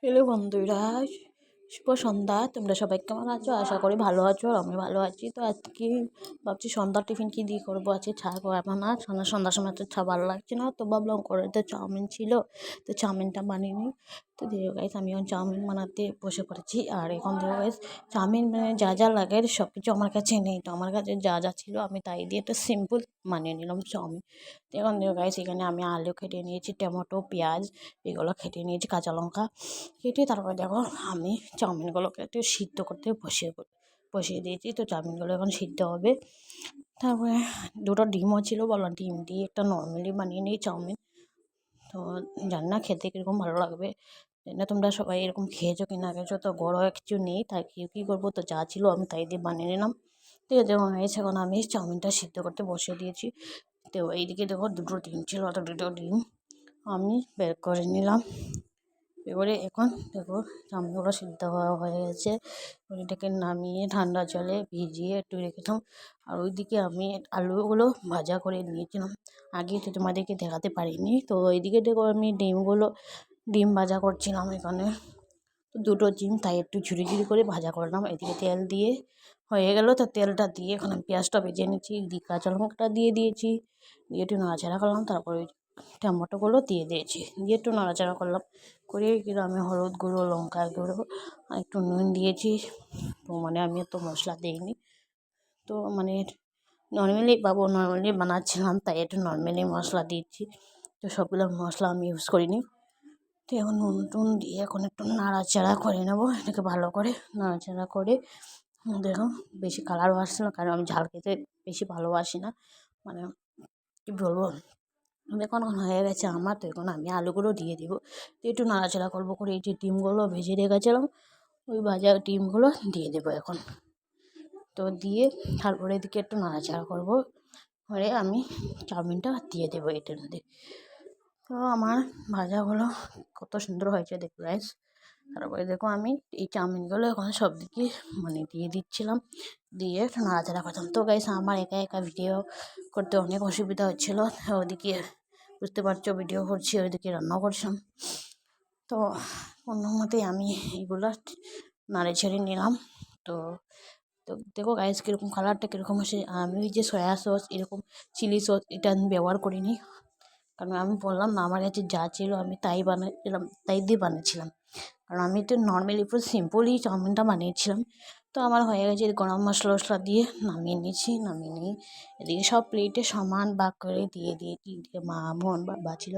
Hello বন্ধুরা, শুভ সন্ধ্যা। তোমরা সবাই কেমন আছো? আশা করি ভালো আছো, আর আমি ভালো আছি। তো আজকে ভাবছি সন্ধ্যার টিফিন কী দিয়ে করবো। আজকে চা খাবো না, সন্ধ্যার সময় তো চা ভালো লাগছে না, তো ভাবলাম করে তো চাউমিন ছিল, তো চাউমিনটা বানিয়ে নিই। তো দেখো গাইস, আমি এখন চাউমিন বানাতে বসে পড়েছি। আর এখন দেখো গাইস, চাউমিন মানে যা যা লাগে সব কিছু আমার কাছে নেই, তো আমার কাছে যা যা ছিল আমি তাই দিয়ে একটা সিম্পল বানিয়ে নিলাম চাউমিন। তো এখন দেখো গাইস, এখানে আমি আলু কেটে নিয়েছি, টমেটো, পেঁয়াজ এগুলো কেটে নিয়েছি, কাঁচা লঙ্কা কেটে। তারপরে দেখো আমি চাউমিনগুলোকে একটু সিদ্ধ করতে বসিয়ে দিয়েছি। তো চাউমিনগুলো এখন সিদ্ধ হবে। তারপরে দুটো ডিমও ছিল, বললাম ডিম দিয়ে একটা নর্মালি বানিয়ে নিই চাউমিন। তো জানি না খেতে কীরকম ভালো লাগবে, জানি না তোমরা সবাই এরকম খেয়েছো কি না খেয়েছো। তো বড় কিছু নেই, তাই কী করবো, তো যা ছিল আমি তাই দিয়ে বানিয়ে নিলাম। ঠিক আছে, এখন আমি চাউমিনটা সিদ্ধ করতে বসিয়ে দিয়েছি। তো এইদিকে দেখো দুটো ডিম ছিল, তো দুটো ডিম আমি বের করে নিলাম। এবারে এখন দেখো চাউমিনগুলো সিদ্ধ হয়ে গেছে। এটাকে নামিয়ে ঠান্ডা জলে ভিজিয়ে একটু রেখেছিলাম। আর ওইদিকে আমি আলুগুলো ভাজা করে নিয়েছিলাম, আগে তো তোমাদেরকে দেখাতে পারিনি। তো এইদিকে দেখো আমি ডিম ভাজা করছিলাম এখানে। তো দুটো ডিম তাই একটু ঝুড়ি ঝুড়ি করে ভাজা করলাম। এদিকে তেল দিয়ে হয়ে গেল, তো তেলটা দিয়ে এখন আমি পেঁয়াজটা ভেজে নিচ্ছি, এদিকে কাঁচা লঙ্কাটা দিয়ে দিয়েছি, দিয়ে একটু নাড়াচাড়া করলাম। তারপরে টমেটোগুলো দিয়ে দিয়েছি, দিয়ে একটু নাড়াচাড়া করলাম, করে আমি হলুদ গুঁড়ো, লঙ্কা গুঁড়ো আর একটু নুন দিয়েছি। তো মানে আমি এত মশলা দিইনি, তো মানে নর্মালি বানাচ্ছিলাম, তাই একটু নর্মালি মশলা দিয়েছি। তো সবগুলো মশলা আমি ইউজ করিনি। তো এখন নুন টুন দিয়ে এখন একটু নাড়াচাড়া করে নেবো, এটাকে ভালো করে নাড়াচাড়া করে। দেখো বেশি কালারও আসছে না, কারণ আমি ঝাল খেতে বেশি ভালোবাসি না। মানে কী বলবো, এখন হয়ে গেছে আমার। তো এখন আমি আলুগুলো দিয়ে দিব, দিয়ে একটু নাড়াচাড়া করবো, করে এই যে ডিমগুলো ভেজে রেখেছিলাম ওই ভাজা ডিমগুলো দিয়ে দেবো এখন। তো দিয়ে তারপরে এদিকে একটু নাড়াচাড়া করবো, করে আমি চাউমিনটা দিয়ে দেবো এটার মধ্যে। তো আমার ভাজাগুলো কত সুন্দর হয়েছে দেখো গাইস। তারপরে দেখো আমি এই চাউমিনগুলো এখন সব দিকে মানে দিয়ে দিচ্ছিলাম, দিয়ে একটু নাড়াচাড়া করতাম। তো গাইস, আমার একা একা ভিডিও করতে অনেক অসুবিধা হচ্ছিলো। ওদিকে বুঝতে পারছো ভিডিও করছি, ওইদিকে রান্নাও করছিলাম। তো কোনো মতেই আমি এগুলো নাড়ে ছেড়ে নিলাম। তো তো দেখো গাইস কীরকম কালারটা কীরকম আসে। আমি ওই যে সয়া সস, এরকম চিলি সস এটা আমি ব্যবহার করিনি, কারণ আমি বললাম না আমার কাছে যা ছিল আমি তাই বানিয়েছিলাম, তাই দিয়ে বানিয়েছিলাম। কারণ আমি তো নর্মালি পুরো সিম্পলই চাউমিনটা বানিয়েছিলাম। তো আমার হয়ে গেছে, গরম মশলা টশলা দিয়ে নামিয়ে নিয়েছি। নামিয়ে নিয়ে এদিকে সব প্লেটে সমান ভাগ করে দিয়ে দিয়েছি। এদিকে মা বোন বাবা ছিল,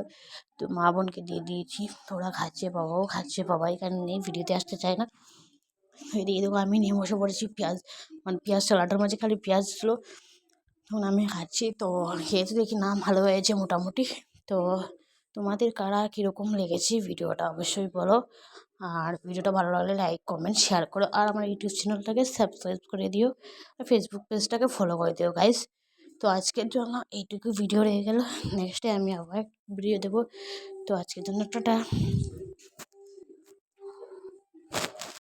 তো মা বোনকে দিয়ে দিয়েছি, ওরা খাচ্ছে, বাবাও খাচ্ছে। বাবা এখানে নেই, ভিডিওতে আসতে চায় না। এদিকে দেখো আমি নিয়ে বসে পড়েছি, পেঁয়াজ সালাডের মাঝে খালি পেঁয়াজ ছিল, তখন আমি খাচ্ছি। তো খেয়ে তো দেখি না ভালো হয়েছে মোটামুটি। তো তোমাদের কারা কীরকম লেগেছে ভিডিওটা অবশ্যই বলো, আর ভিডিওটা ভালো লাগলে লাইক কমেন্ট শেয়ার করো, আর আমার ইউটিউব চ্যানেলটাকে সাবস্ক্রাইব করে দিও, আর ফেসবুক পেজটাকে ফলো করে দিও গাইস। তো আজকের জন্য এইটুকু ভিডিও রয়ে গেল, নেক্সটে আমি আবার ভিডিও দেবো। তো আজকের জন্য টাটা।